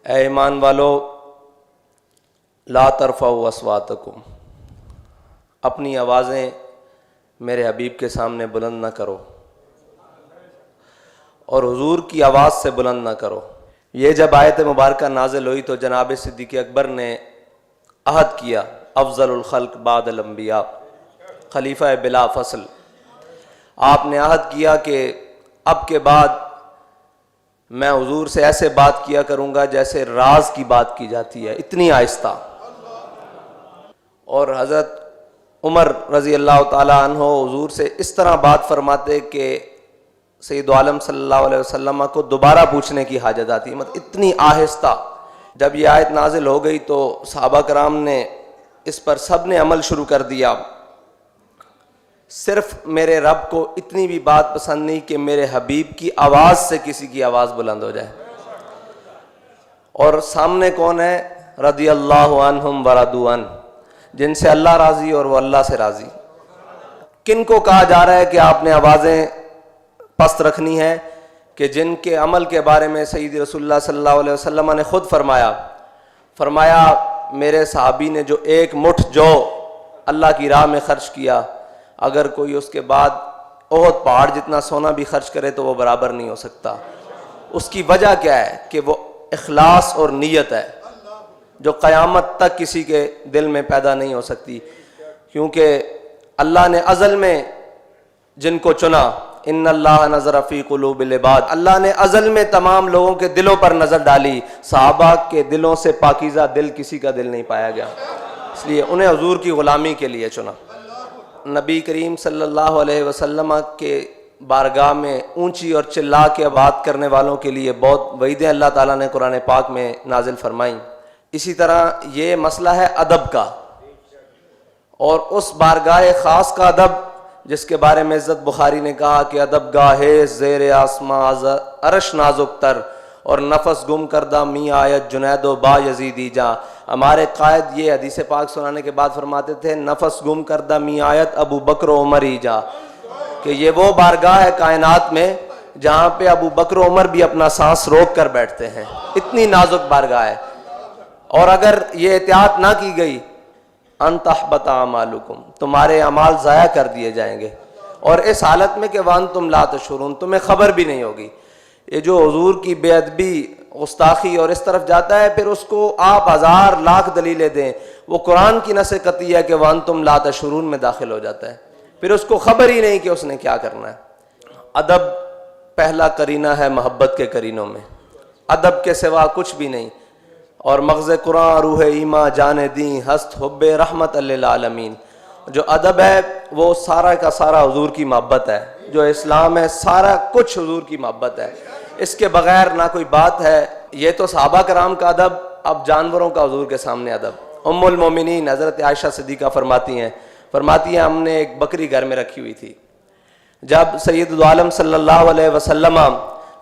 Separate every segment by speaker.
Speaker 1: اے ایمان والو لا ترفعوا اصواتکم، اپنی آوازیں میرے حبیب کے سامنے بلند نہ کرو اور حضور کی آواز سے بلند نہ کرو۔ یہ جب آیت مبارکہ نازل ہوئی تو جناب صدیق اکبر نے عہد کیا، افضل الخلق بعد الانبیاء، خلیفہ بلا فصل، آپ نے عہد کیا کہ اب کے بعد میں حضور سے ایسے بات کیا کروں گا جیسے راز کی بات کی جاتی ہے، اتنی آہستہ۔ اور حضرت عمر رضی اللہ تعالیٰ عنہ حضور سے اس طرح بات فرماتے کہ سید عالم صلی اللہ علیہ وسلم کو دوبارہ پوچھنے کی حاجت آتی، مطلب اتنی آہستہ۔ جب یہ آیت نازل ہو گئی تو صحابہ کرام نے اس پر سب نے عمل شروع کر دیا۔ صرف میرے رب کو اتنی بھی بات پسند نہیں کہ میرے حبیب کی آواز سے کسی کی آواز بلند ہو جائے۔ اور سامنے کون ہے؟ رضی اللہ عنہم ورضوا عنہ، جن سے اللہ راضی اور وہ اللہ سے راضی۔ کن کو کہا جا رہا ہے کہ آپ نے آوازیں پست رکھنی ہے؟ کہ جن کے عمل کے بارے میں سید رسول اللہ صلی اللہ علیہ وسلم نے خود فرمایا میرے صحابی نے جو ایک مٹھ جو اللہ کی راہ میں خرچ کیا، اگر کوئی اس کے بعد احد پہاڑ جتنا سونا بھی خرچ کرے تو وہ برابر نہیں ہو سکتا۔ اس کی وجہ کیا ہے؟ کہ وہ اخلاص اور نیت ہے جو قیامت تک کسی کے دل میں پیدا نہیں ہو سکتی، کیونکہ اللہ نے ازل میں جن کو چنا، ان اللہ نظر فی قلوب العباد، اللہ نے ازل میں تمام لوگوں کے دلوں پر نظر ڈالی، صحابہ کے دلوں سے پاکیزہ دل کسی کا دل نہیں پایا گیا، اس لیے انہیں حضور کی غلامی کے لیے چنا۔ نبی کریم صلی اللہ علیہ وسلم کے بارگاہ میں اونچی اور چلا کے بات کرنے والوں کے لیے بہت وعیدیں اللہ تعالیٰ نے قرآن پاک میں نازل فرمائیں۔ اسی طرح یہ مسئلہ ہے ادب کا، اور اس بارگاہ خاص کا ادب جس کے بارے میں عزت بخاری نے کہا کہ ادب گاہے زیر آسماں عرش نازک تر، اور نفس گم کردہ می آیت جنید و با یزیدی جا۔ ہمارے قائد یہ حدیث پاک سنانے کے بعد فرماتے تھے نفس گم کردہ می آیت ابو بکر و عمر ہی جا، کہ یہ وہ بارگاہ ہے کائنات میں جہاں پہ ابو بکر و عمر بھی اپنا سانس روک کر بیٹھتے ہیں، اتنی نازک بارگاہ ہے۔ اور اگر یہ احتیاط نہ کی گئی ان تحبط اعمالکم، تمہارے اعمال ضائع کر دیے جائیں گے، اور اس حالت میں کہ وانتم لا تشعرون، تمہیں خبر بھی نہیں ہوگی۔ یہ جو حضور کی بے ادبی، گستاخی اور اس طرف جاتا ہے، پھر اس کو آپ ہزار لاکھ دلیلیں دیں، وہ قرآن کی نص قطعی ہے کہ وانتم لا تشعرون میں داخل ہو جاتا ہے، پھر اس کو خبر ہی نہیں کہ اس نے کیا کرنا ہے۔ ادب پہلا کرینہ ہے محبت کے کرینوں میں، ادب کے سوا کچھ بھی نہیں۔ اور مغز قرآن روح ایماں جان دیں ہست حب رحمت للعالمین، جو ادب ہے وہ سارا کا سارا حضور کی محبت ہے، جو اسلام ہے سارا کچھ حضور کی محبت ہے، اس کے بغیر نہ کوئی بات ہے۔ یہ تو صحابہ کرام کا ادب، اب جانوروں کا حضور کے سامنے ادب۔ ام المومنین حضرت عائشہ صدیقہ فرماتی ہیں ہم نے ایک بکری گھر میں رکھی ہوئی تھی، جب سید عالم صلی اللہ علیہ وسلم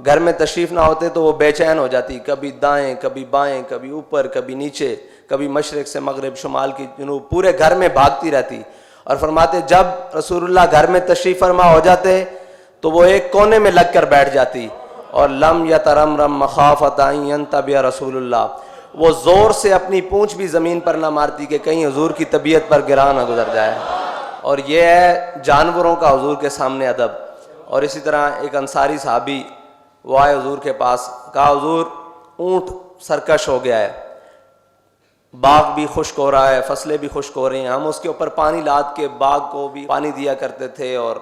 Speaker 1: گھر میں تشریف نہ ہوتے تو وہ بے چین ہو جاتی، کبھی دائیں کبھی بائیں، کبھی اوپر کبھی نیچے، کبھی مشرق سے مغرب، شمال کی جنوب، پورے گھر میں بھاگتی رہتی۔ اور فرماتے جب رسول اللہ گھر میں تشریف فرما ہو جاتے تو وہ ایک کونے میں لگ کر بیٹھ جاتی، اور لم یترمرم مخافۃ ان ینتبہ رسول اللہ، وہ زور سے اپنی پونچھ بھی زمین پر نہ مارتی کہ کہیں حضور کی طبیعت پر گراں نہ گزر جائے۔ اور یہ ہے جانوروں کا حضور کے سامنے ادب۔ اور اسی طرح ایک انصاری صحابی وہ آئے حضور کے پاس، کہا حضور اونٹ سرکش ہو گیا ہے، باغ بھی خشک ہو رہا ہے، فصلیں بھی خشک ہو رہی ہیں، ہم اس کے اوپر پانی لاد کے باغ کو بھی پانی دیا کرتے تھے اور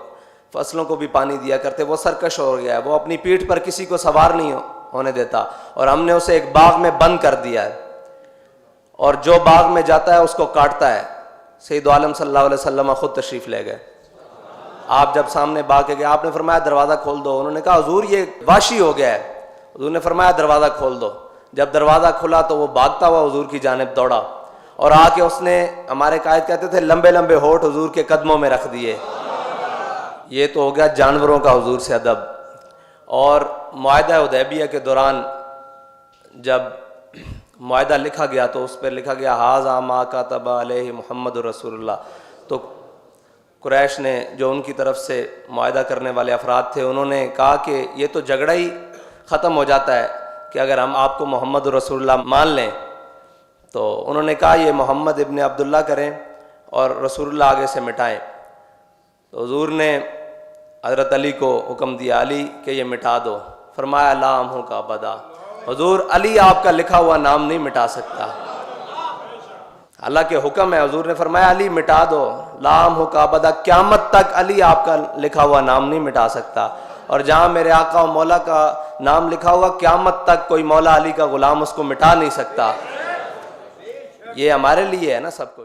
Speaker 1: فصلوں کو بھی پانی دیا کرتے، وہ سرکش ہو گیا ہے، وہ اپنی پیٹھ پر کسی کو سوار نہیں ہونے دیتا، اور ہم نے اسے ایک باغ میں بند کر دیا ہے، اور جو باغ میں جاتا ہے اس کو کاٹتا ہے۔ سید عالم صلی اللہ علیہ وسلم خود تشریف لے گئے، آپ جب سامنے باغ کے گئے آپ نے فرمایا دروازہ کھول دو، انہوں نے کہا حضور یہ وحشی ہو گیا ہے، حضور نے فرمایا دروازہ کھول دو۔ جب دروازہ کھلا تو وہ بھاگتا ہوا حضور کی جانب دوڑا، اور آ کے اس نے، ہمارے قائد کہتے تھے لمبے لمبے ہونٹ حضور کے قدموں میں رکھ دیے۔ یہ تو ہو گیا جانوروں کا حضور سے ادب۔ اور معاہدہ حدیبیہ کے دوران جب معاہدہ لکھا گیا تو اس پر لکھا گیا ھذا ما کتب علیہ محمد رسول اللہ، تو قریش نے جو ان کی طرف سے معاہدہ کرنے والے افراد تھے انہوں نے کہا کہ یہ تو جھگڑا ہی ختم ہو جاتا ہے کہ اگر ہم آپ کو محمد رسول اللہ مان لیں، تو انہوں نے کہا یہ محمد ابن عبداللہ کریں اور رسول اللہ آگے سے مٹائیں۔ تو حضور نے حضرت علی کو حکم دیا، علی کہ یہ مٹا دو۔ فرمایا لا امحو کا ابدا، حضور علی آپ کا لکھا ہوا نام نہیں مٹا سکتا۔ اللہ کے حکم ہے، حضور نے فرمایا علی مٹا دو، لا امحو کا ابدا، قیامت تک علی آپ کا لکھا ہوا نام نہیں مٹا سکتا۔ اور جہاں میرے آقا و مولا کا نام لکھا ہوگا قیامت تک کوئی مولا علی کا غلام اس کو مٹا نہیں سکتا۔ یہ ہمارے لیے ہے نا سب کو۔